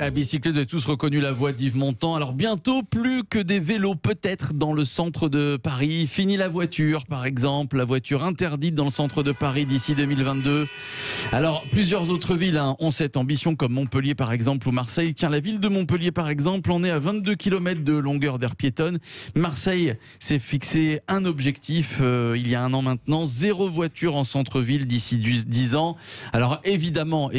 À bicyclette, vous avez tous reconnu la voix d'Yves Montand. Alors bientôt, plus que des vélos peut-être dans le centre de Paris. Fini la voiture, par exemple. La voiture interdite dans le centre de Paris d'ici 2022. Alors, plusieurs autres villes ont cette ambition, comme Montpellier, par exemple, ou Marseille. Tiens, la ville de Montpellier, par exemple, on est à 22 km de longueur d'aire piétonne. Marseille s'est fixé un objectif, il y a un an maintenant, 0 voiture en centre-ville d'ici 10 ans. Alors, évidemment,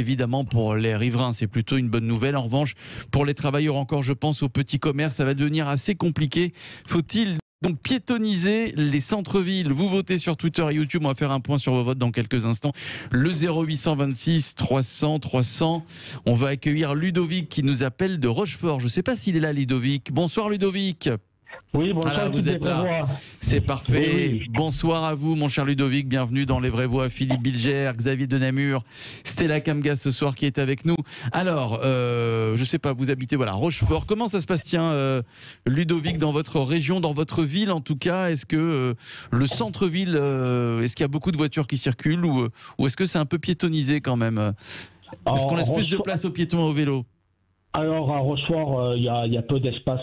pour les riverains, c'est plutôt une bonne nouvelle. En revanche, pour les travailleurs encore, je pense aux petits commerces, ça va devenir assez compliqué. Faut-il donc piétonniser les centres-villes? Vous votez sur Twitter et YouTube. On va faire un point sur vos votes dans quelques instants. Le 0826 300 300. On va accueillir Ludovic qui nous appelle de Rochefort. Je ne sais pas s'il est là, Ludovic. Bonsoir, Ludovic. Oui, bonsoir. Voilà, vous êtes là. C'est parfait. Oui. Bonsoir à vous, mon cher Ludovic. Bienvenue dans Les Vraies Voix. Philippe Bilger, Xavier de Namur, Stella Kamga ce soir qui est avec nous. Alors, je ne sais pas, vous habitez Rochefort. Comment ça se passe, Ludovic, dans votre région, dans votre ville en tout cas? Est-ce que le centre-ville, est-ce qu'il y a beaucoup de voitures qui circulent ou est-ce que c'est un peu piétonnisé quand même? Est-ce qu'on laisse plus de place aux piétons et aux vélos? Alors, à Rochefort, il y a peu d'espace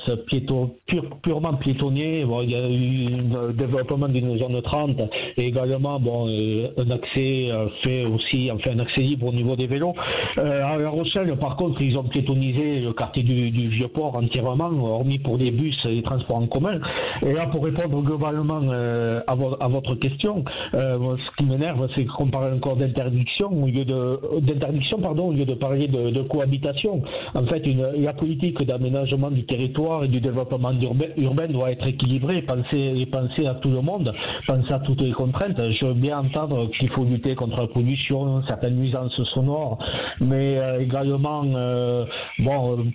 purement piétonnier. Bon, il y a eu un développement d'une zone 30 et également un accès un accès libre au niveau des vélos. À La Rochelle, par contre, ils ont piétonnisé le quartier du Vieux-Port entièrement, hormis pour les bus et les transports en commun. Et là, pour répondre globalement à votre question, ce qui m'énerve, c'est qu'on parle encore d'interdiction au lieu de parler de cohabitation. En fait, la politique d'aménagement du territoire et du développement urbain doit être équilibrée, penser à tout le monde, penser à toutes les contraintes. Je veux bien entendre qu'il faut lutter contre la pollution, certaines nuisances sonores, mais également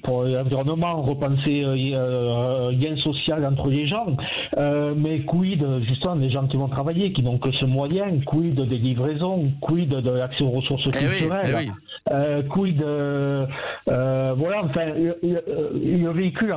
pour l'environnement, repenser lien social entre les gens. Mais quid justement des gens qui vont travailler, qui n'ont que ce moyen, quid des livraisons, quid de l'accès aux ressources culturelles, quid le véhicule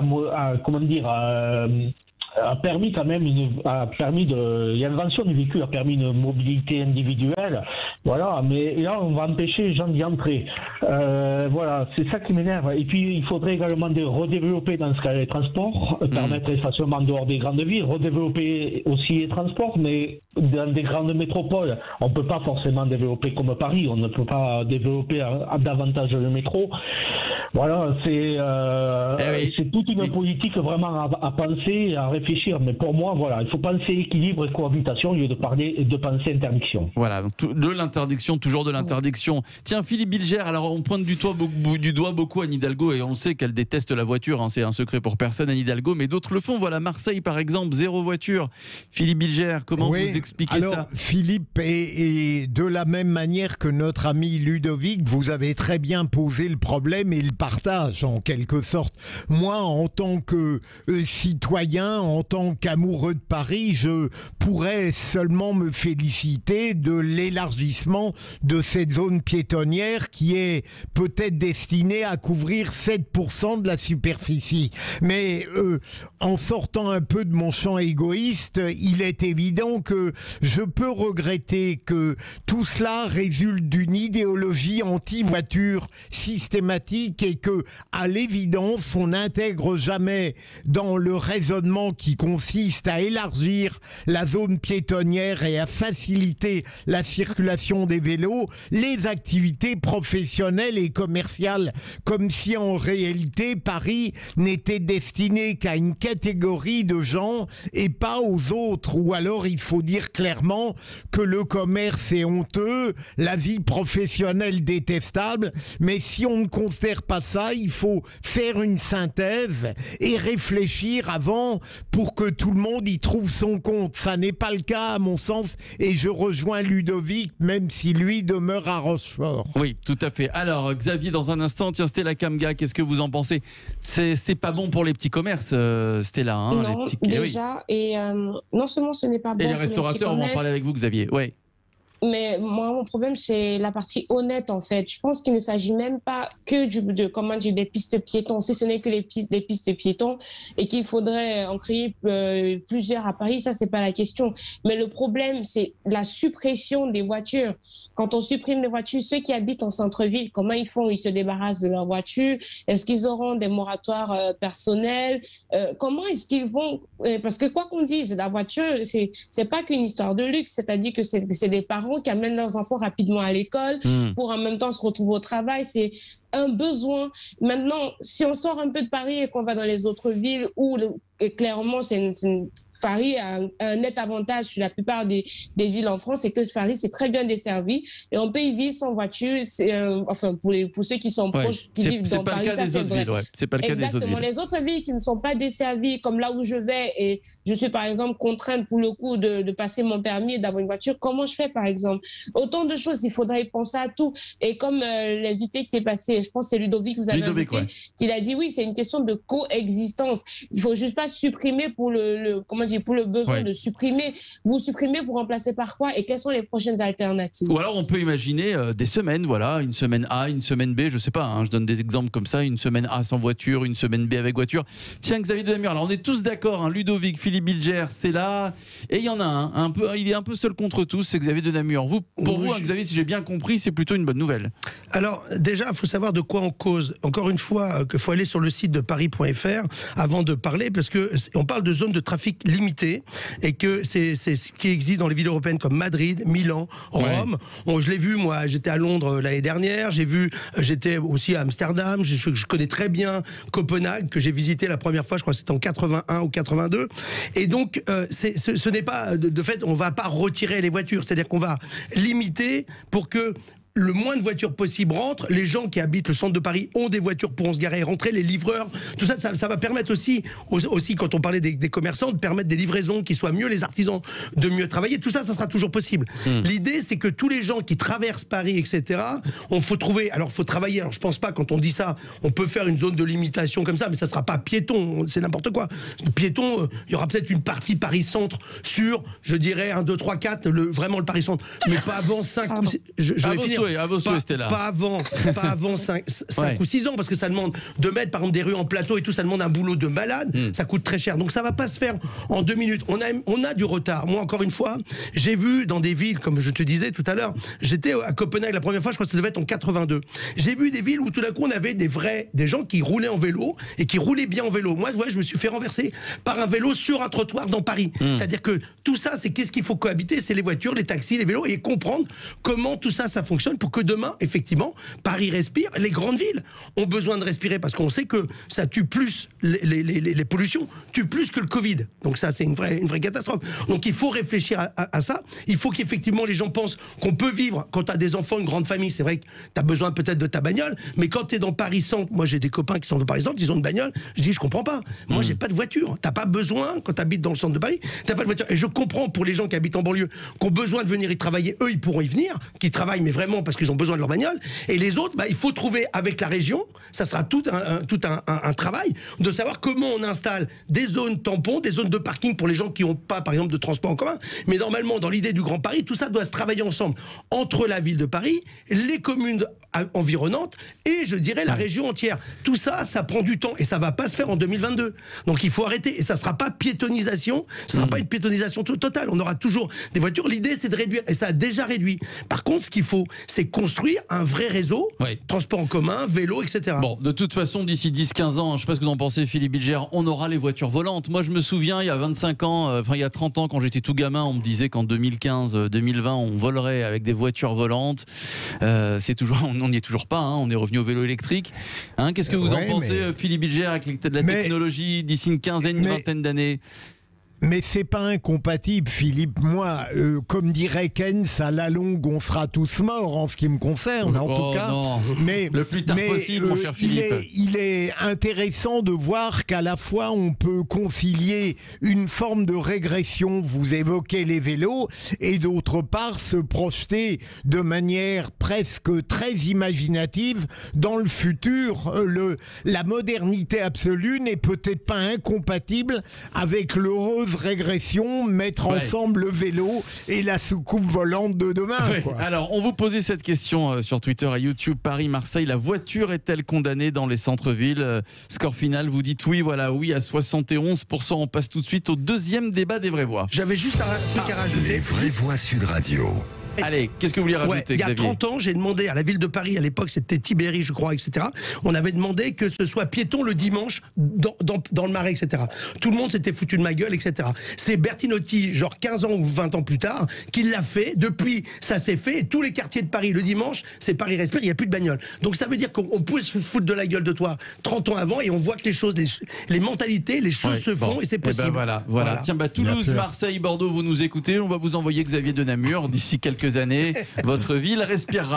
a permis quand même l'invention du véhicule a permis une mobilité individuelle, mais là on va empêcher les gens d'y entrer. C'est ça qui m'énerve. Et puis il faudrait également redévelopper dans ce cas les transports, permettre les stationnements en dehors des grandes villes, redévelopper aussi les transports, mais dans des grandes métropoles. On ne peut pas forcément développer comme Paris, on ne peut pas développer davantage le métro. C'est toute une politique vraiment à penser, à réfléchir. Mais pour moi, il faut penser équilibre et cohabitation au lieu de penser interdiction. Voilà, de l'interdiction, toujours de l'interdiction. Tiens, Philippe Bilger, alors on pointe du doigt beaucoup Anne Hidalgo et on sait qu'elle déteste la voiture, c'est un secret pour personne, Anne Hidalgo, mais d'autres le font. Marseille par exemple, 0 voiture. Philippe Bilger, comment vous expliquez ça? Philippe, et de la même manière que notre ami Ludovic, vous avez très bien posé le problème et le partage en quelque sorte. Moi, en tant que citoyen, en tant qu'amoureux de Paris, je pourrais seulement me féliciter de l'élargissement de cette zone piétonnière qui est peut-être destinée à couvrir 7% de la superficie. Mais en sortant un peu de mon champ égoïste, il est évident que je peux regretter que tout cela résulte d'une idéologie anti-voiture systématique et que, à l'évidence, on n'intègre jamais dans le raisonnement qui consiste à élargir la zone piétonnière et à faciliter la circulation des vélos, les activités professionnelles et commerciales, comme si en réalité Paris n'était destiné qu'à une catégorie de gens et pas aux autres. Ou alors il faut dire clairement que le commerce est honteux, la vie professionnelle détestable, mais si on ne considère pas ça, il faut faire une synthèse et réfléchir avant pour que tout le monde y trouve son compte. Ça n'est pas le cas à mon sens et je rejoins Ludovic même si lui demeure à Rochefort. Oui, tout à fait. Alors Xavier, dans un instant, tiens Stella Kamga, qu'est-ce que vous en pensez? C'est pas bon pour les petits commerces, Stella. Non, les petits... déjà, et non seulement ce n'est pas bon et les pour restaurateurs, on va en parler avec vous Xavier. Ouais. Mais moi, mon problème, c'est la partie honnête, en fait. Je pense qu'il ne s'agit même pas que des pistes piétons, si ce n'est que des pistes piétons, et qu'il faudrait en créer plusieurs à Paris. Ça, c'est pas la question. Mais le problème, c'est la suppression des voitures. Quand on supprime les voitures, ceux qui habitent en centre-ville, comment ils font? Ils se débarrassent de leurs voitures? Est-ce qu'ils auront des moratoires personnels? Comment est-ce qu'ils vont? Parce que quoi qu'on dise, la voiture, c'est pas qu'une histoire de luxe. C'est-à-dire que c'est des parents qui amènent leurs enfants rapidement à l'école pour en même temps se retrouver au travail. C'est un besoin. Maintenant, si on sort un peu de Paris et qu'on va dans les autres villes où clairement Paris a un net avantage sur la plupart des villes en France, c'est que Paris, c'est très bien desservi et on peut y vivre sans voiture. Enfin, pour ceux qui sont proches, qui vivent dans Paris, ça c'est vrai. C'est pas le cas des autres villes. Exactement. Les autres villes qui ne sont pas desservies, comme là où je vais, et je suis par exemple contrainte pour le coup de passer mon permis et d'avoir une voiture, comment je fais par exemple? Autant de choses, il faudrait y penser à tout. Et comme l'invité qui est passé, je pense que c'est Ludovic, vous avez invité, qu'il a dit oui, c'est une question de coexistence. Il faut juste pas supprimer pour pour le besoin de supprimer. Vous supprimez, vous remplacez par quoi? Et quelles sont les prochaines alternatives? Ou alors on peut imaginer des semaines, voilà, une semaine A, une semaine B, je sais pas, hein, je donne des exemples comme ça, une semaine A sans voiture, une semaine B avec voiture. Tiens, Xavier de Namur, alors on est tous d'accord, hein, Ludovic, Philippe Bilger, c'est là, et il y en a il est un peu seul contre tous, c'est Xavier de Namur. Pour vous, Xavier, si j'ai bien compris, c'est plutôt une bonne nouvelle. Alors déjà, il faut savoir de quoi on cause. Encore une fois, qu'il faut aller sur le site de paris.fr avant de parler, parce qu'on parle de zones de trafic limitées et que c'est ce qui existe dans les villes européennes comme Madrid, Milan, Rome. Je l'ai vu, moi, j'étais à Londres l'année dernière, j'étais aussi à Amsterdam, je connais très bien Copenhague, que j'ai visité la première fois, je crois que c'était en 81 ou 82. Et donc, ce n'est pas, de fait, on ne va pas retirer les voitures, c'est-à-dire qu'on va limiter pour que le moins de voitures possible rentrent. Les gens qui habitent le centre de Paris ont des voitures, pourront se garer et rentrer. Les livreurs, tout ça, ça va permettre aussi, quand on parlait des commerçants, de permettre des livraisons qui soient mieux, les artisans de mieux travailler. Tout ça, ça sera toujours possible. L'idée, c'est que tous les gens qui traversent Paris, etc., faut travailler. Alors, je pense pas, quand on dit ça, on peut faire une zone de limitation comme ça, mais ça sera pas piéton, c'est n'importe quoi. Piéton, il y aura peut-être une partie Paris-Centre sur, je dirais, 1, 2, 3, 4, vraiment le Paris-Centre, mais pas avant 5 ou 6... Pas avant 5 ou 6 ans, parce que ça demande de mettre par exemple des rues en plateau et tout, ça demande un boulot de malade, ça coûte très cher, donc ça va pas se faire en 2 minutes. On a du retard. Moi, encore une fois, j'ai vu dans des villes, comme je te disais tout à l'heure, j'étais à Copenhague la première fois, je crois que ça devait être en 82. J'ai vu des villes où tout d'un coup on avait des gens qui roulaient en vélo et qui roulaient bien en vélo. Moi, je me suis fait renverser par un vélo sur un trottoir dans Paris. C'est-à-dire que tout ça, c'est qu'est-ce qu'il faut cohabiter, c'est les voitures, les taxis, les vélos, et comprendre comment tout ça fonctionne pour que demain, effectivement, Paris respire. Les grandes villes ont besoin de respirer parce qu'on sait que ça tue plus, les pollutions tuent plus que le Covid. Donc ça, c'est une vraie catastrophe. Donc il faut réfléchir à ça. Il faut qu'effectivement les gens pensent qu'on peut vivre, quand tu as des enfants, une grande famille, c'est vrai que tu as besoin peut-être de ta bagnole, mais quand tu es dans Paris-Centre, moi j'ai des copains qui sont dans Paris-Centre, ils ont une bagnole, je dis je comprends pas. Moi j'ai pas de voiture. T'as pas besoin, quand tu habites dans le centre de Paris, t'as pas de voiture. Et je comprends pour les gens qui habitent en banlieue, qui ont besoin de venir y travailler, eux ils pourront y venir, qui travaillent mais vraiment parce qu'ils ont besoin de leur bagnole. Et les autres, il faut trouver avec la région, ça sera tout un travail de savoir comment on installe des zones tampons, des zones de parking pour les gens qui n'ont pas, par exemple, de transport en commun. Mais normalement, dans l'idée du Grand Paris, tout ça doit se travailler ensemble entre la ville de Paris, les communes environnantes et, je dirais, la région entière. Tout ça, ça prend du temps et ça va pas se faire en 2022. Donc il faut arrêter. Et ça sera pas piétonisation, ce sera pas une piétonisation totale. On aura toujours des voitures. L'idée, c'est de réduire. Et ça a déjà réduit. Par contre, ce qu'il faut, c'est construire un vrai réseau, transport en commun, vélo, etc. Bon, de toute façon, d'ici 10-15 ans, je ne sais pas ce que vous en pensez, Philippe Bilger, on aura les voitures volantes. Moi, je me souviens, il y a 25 ans, il y a 30 ans, quand j'étais tout gamin, on me disait qu'en 2015-2020, on volerait avec des voitures volantes. On n'y est toujours pas, hein, on est revenu au vélo électrique. Hein, qu'est-ce que vous en pensez, Philippe Bilger, avec la technologie d'ici une quinzaine, une vingtaine d'années? Mais c'est pas incompatible, Philippe. Moi, comme dirait Keynes, à la longue, on sera tous morts, en ce qui me concerne, en tout cas. Non. Mais le plus tard possible, mon cher Philippe. Il est intéressant de voir qu'à la fois, on peut concilier une forme de régression, vous évoquez les vélos, et d'autre part, se projeter de manière presque très imaginative dans le futur. La modernité absolue n'est peut-être pas incompatible avec l'heureuse fameuse régression, mettre Ouais. ensemble le vélo et la soucoupe volante de demain. Ouais. Quoi. Alors, on vous posait cette question sur Twitter et YouTube. Paris-Marseille, la voiture est-elle condamnée dans les centres-villes? Score final, vous dites oui, voilà, oui à 71%. On passe tout de suite au deuxième débat des vraies voix. J'avais juste un truc à rajouter. Les vraies voix Sud Radio. Allez, qu'est-ce que vous voulez Ouais, rajouter, il y a Xavier? 30 ans, j'ai demandé à la ville de Paris, à l'époque c'était Tibéri, je crois, etc. On avait demandé que ce soit piéton le dimanche dans le Marais, etc. Tout le monde s'était foutu de ma gueule, etc. C'est Bertinotti, genre 15 ans ou 20 ans plus tard, qui l'a fait. Depuis, ça s'est fait. Et tous les quartiers de Paris, le dimanche, c'est Paris Respire, il n'y a plus de bagnole. Donc ça veut dire qu'on pouvait se foutre de la gueule de toi 30 ans avant et on voit que les choses, les mentalités, les choses se font et c'est possible. Eh ben voilà. Tiens, Toulouse, sûr. Marseille, Bordeaux, vous nous écoutez. On va vous envoyer Xavier de Namur d'ici quelques années. Votre ville respirera.